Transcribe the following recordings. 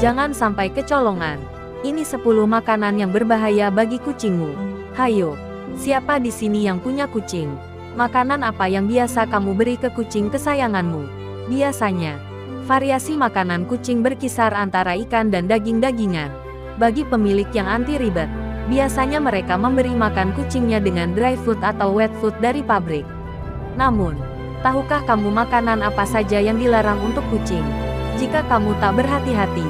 Jangan sampai kecolongan. Ini 10 makanan yang berbahaya bagi kucingmu. Hayo, siapa di sini yang punya kucing? Makanan apa yang biasa kamu beri ke kucing kesayanganmu? Biasanya, variasi makanan kucing berkisar antara ikan dan daging-dagingan. Bagi pemilik yang anti ribet, biasanya mereka memberi makan kucingnya dengan dry food atau wet food dari pabrik. Namun, tahukah kamu makanan apa saja yang dilarang untuk kucing? Jika kamu tak berhati-hati,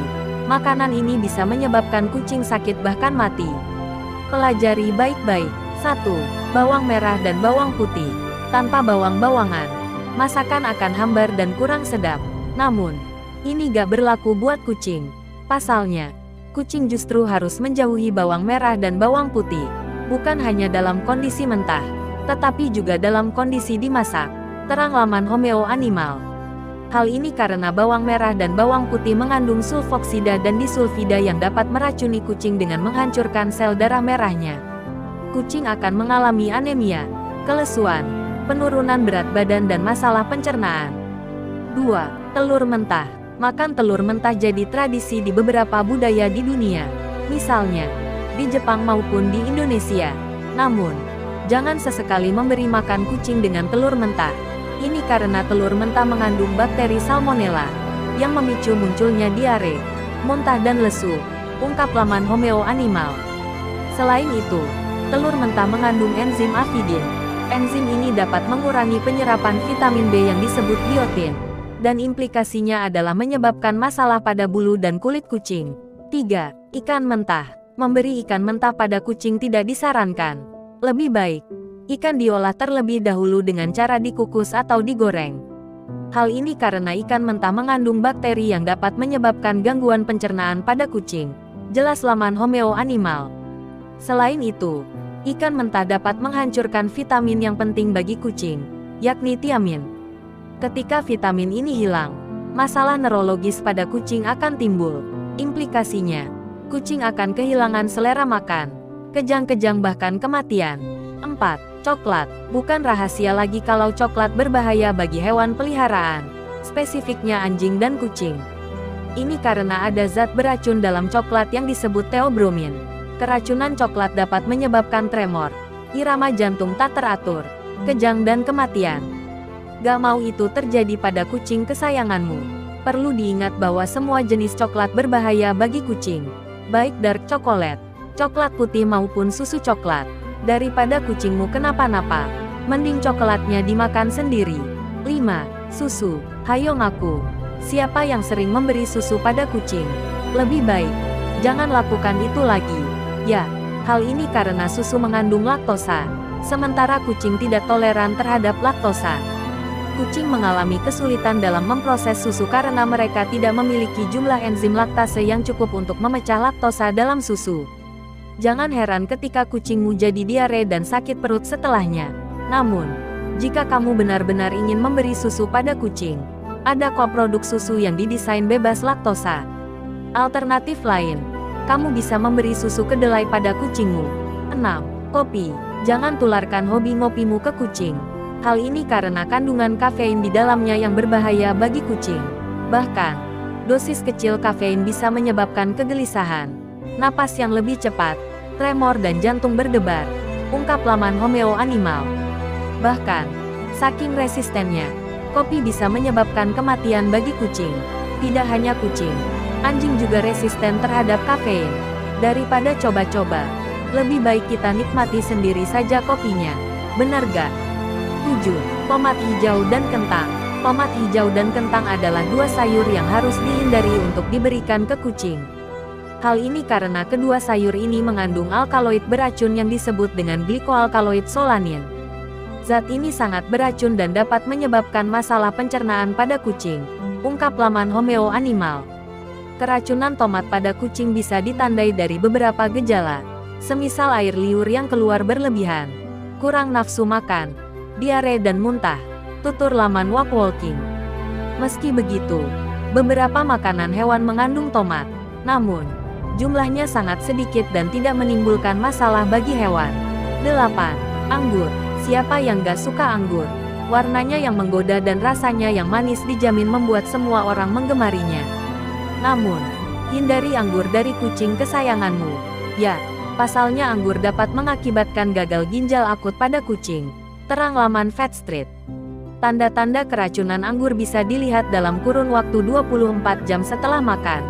makanan ini bisa menyebabkan kucing sakit bahkan mati. Pelajari baik-baik. 1. Bawang merah dan bawang putih. Tanpa bawang-bawangan, masakan akan hambar dan kurang sedap. Namun, ini gak berlaku buat kucing. Pasalnya, kucing justru harus menjauhi bawang merah dan bawang putih. Bukan hanya dalam kondisi mentah, tetapi juga dalam kondisi dimasak. Terang laman Homeo Animal. Hal ini karena bawang merah dan bawang putih mengandung sulfoksida dan disulfida yang dapat meracuni kucing dengan menghancurkan sel darah merahnya. Kucing akan mengalami anemia, kelesuan, penurunan berat badan dan masalah pencernaan. 2. Telur mentah. Makan telur mentah jadi tradisi di beberapa budaya di dunia. Misalnya, di Jepang maupun di Indonesia. Namun, jangan sesekali memberi makan kucing dengan telur mentah. Ini karena telur mentah mengandung bakteri Salmonella, yang memicu munculnya diare, muntah dan lesu, ungkap laman Homeo Animal. Selain itu, telur mentah mengandung enzim avidin. Enzim ini dapat mengurangi penyerapan vitamin B yang disebut biotin, dan implikasinya adalah menyebabkan masalah pada bulu dan kulit kucing. 3. Ikan mentah. Memberi ikan mentah pada kucing tidak disarankan. Lebih baik, ikan diolah terlebih dahulu dengan cara dikukus atau digoreng. Hal ini karena ikan mentah mengandung bakteri yang dapat menyebabkan gangguan pencernaan pada kucing. Jelas laman Homeo Animal. Selain itu, ikan mentah dapat menghancurkan vitamin yang penting bagi kucing, yakni tiamin. Ketika vitamin ini hilang, masalah neurologis pada kucing akan timbul. Implikasinya, kucing akan kehilangan selera makan, kejang-kejang bahkan kematian. 4. Coklat. Bukan rahasia lagi kalau coklat berbahaya bagi hewan peliharaan, spesifiknya anjing dan kucing. Ini karena ada zat beracun dalam coklat yang disebut theobromine. Keracunan coklat dapat menyebabkan tremor, irama jantung tak teratur, kejang dan kematian. Gak mau itu terjadi pada kucing kesayanganmu. Perlu diingat bahwa semua jenis coklat berbahaya bagi kucing, baik dark chocolate, coklat putih maupun susu coklat. Daripada kucingmu kenapa-napa, mending coklatnya dimakan sendiri. 5. Susu. Hayo ngaku, siapa yang sering memberi susu pada kucing? Lebih baik, jangan lakukan itu lagi. Ya, hal ini karena susu mengandung laktosa, sementara kucing tidak toleran terhadap laktosa. Kucing mengalami kesulitan dalam memproses susu karena mereka tidak memiliki jumlah enzim laktase yang cukup untuk memecah laktosa dalam susu. Jangan heran ketika kucingmu jadi diare dan sakit perut setelahnya. Namun, jika kamu benar-benar ingin memberi susu pada kucing, ada kok produk susu yang didesain bebas laktosa. Alternatif lain, kamu bisa memberi susu kedelai pada kucingmu. 6. Kopi. Jangan tularkan hobi ngopimu ke kucing. Hal ini karena kandungan kafein di dalamnya yang berbahaya bagi kucing. Bahkan, dosis kecil kafein bisa menyebabkan kegelisahan, napas yang lebih cepat, tremor dan jantung berdebar, ungkap laman Homeo Animal. Bahkan, saking resistennya, kopi bisa menyebabkan kematian bagi kucing. Tidak hanya kucing, anjing juga resisten terhadap kafein. Daripada coba-coba, lebih baik kita nikmati sendiri saja kopinya. Benar gak? 7. Tomat hijau dan kentang. Tomat hijau dan kentang adalah dua sayur yang harus dihindari untuk diberikan ke kucing. Hal ini karena kedua sayur ini mengandung alkaloid beracun yang disebut dengan glycoalkaloid solanin. Zat ini sangat beracun dan dapat menyebabkan masalah pencernaan pada kucing, ungkap laman Homeo Animal. Keracunan tomat pada kucing bisa ditandai dari beberapa gejala, semisal air liur yang keluar berlebihan, kurang nafsu makan, diare dan muntah, tutur laman Walk Walking. Meski begitu, beberapa makanan hewan mengandung tomat, namun jumlahnya sangat sedikit dan tidak menimbulkan masalah bagi hewan. 8. Anggur. Siapa yang gak suka anggur? Warnanya yang menggoda dan rasanya yang manis dijamin membuat semua orang menggemarinya. Namun, Hindari anggur dari kucing kesayanganmu. Ya, pasalnya anggur dapat mengakibatkan gagal ginjal akut pada kucing. Terang laman Vet Street. Tanda-tanda keracunan anggur bisa dilihat dalam kurun waktu 24 jam setelah makan.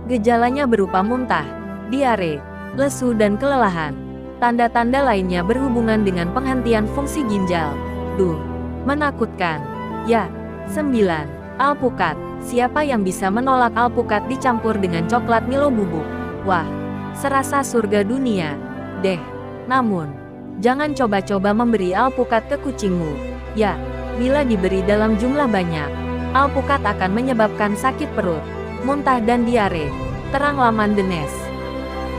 Gejalanya berupa muntah, diare, lesu dan kelelahan. Tanda-tanda lainnya berhubungan dengan penghentian fungsi ginjal. Duh, menakutkan. Ya, 9. Alpukat. Siapa yang bisa menolak alpukat dicampur dengan coklat Milo bubuk? Wah, serasa surga dunia. Deh, namun, jangan coba-coba memberi alpukat ke kucingmu. Ya, bila diberi dalam jumlah banyak, alpukat akan menyebabkan sakit perut, muntah dan diare. Terang laman The Nest.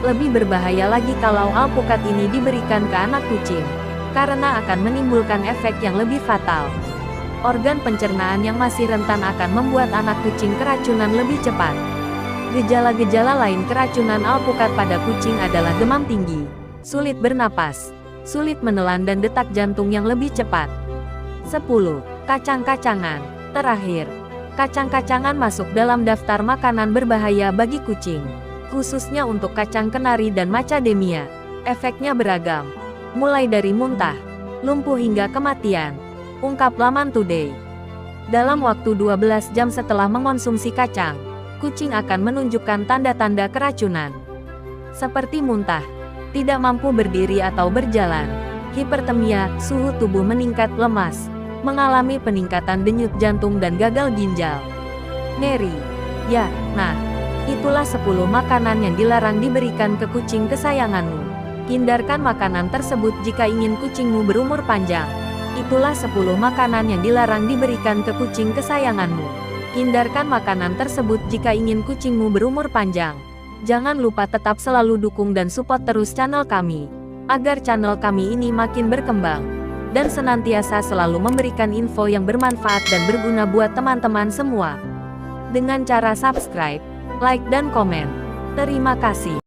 Lebih berbahaya lagi kalau alpukat ini diberikan ke anak kucing, karena akan menimbulkan efek yang lebih fatal. Organ pencernaan yang masih rentan akan membuat anak kucing keracunan lebih cepat. Gejala-gejala lain keracunan alpukat pada kucing adalah demam tinggi, sulit bernapas, sulit menelan dan detak jantung yang lebih cepat. 10. Kacang-kacangan. Terakhir, kacang-kacangan masuk dalam daftar makanan berbahaya bagi kucing, khususnya untuk kacang kenari dan macadamia. Efeknya beragam, mulai dari muntah, lumpuh hingga kematian. Ungkap laman Today. Dalam waktu 12 jam setelah mengonsumsi kacang, kucing akan menunjukkan tanda-tanda keracunan. Seperti muntah, tidak mampu berdiri atau berjalan, hipertemia, suhu tubuh meningkat, lemas, mengalami peningkatan denyut jantung dan gagal ginjal. Ngeri. Ya, nah, itulah 10 makanan yang dilarang diberikan ke kucing kesayanganmu. Hindarkan makanan tersebut jika ingin kucingmu berumur panjang. Itulah 10 makanan yang dilarang diberikan ke kucing kesayanganmu. Hindarkan makanan tersebut jika ingin kucingmu berumur panjang. Jangan lupa tetap selalu dukung dan support terus channel kami, agar channel kami ini makin berkembang, dan senantiasa selalu memberikan info yang bermanfaat dan berguna buat teman-teman semua. Dengan cara subscribe, like dan komen. Terima kasih.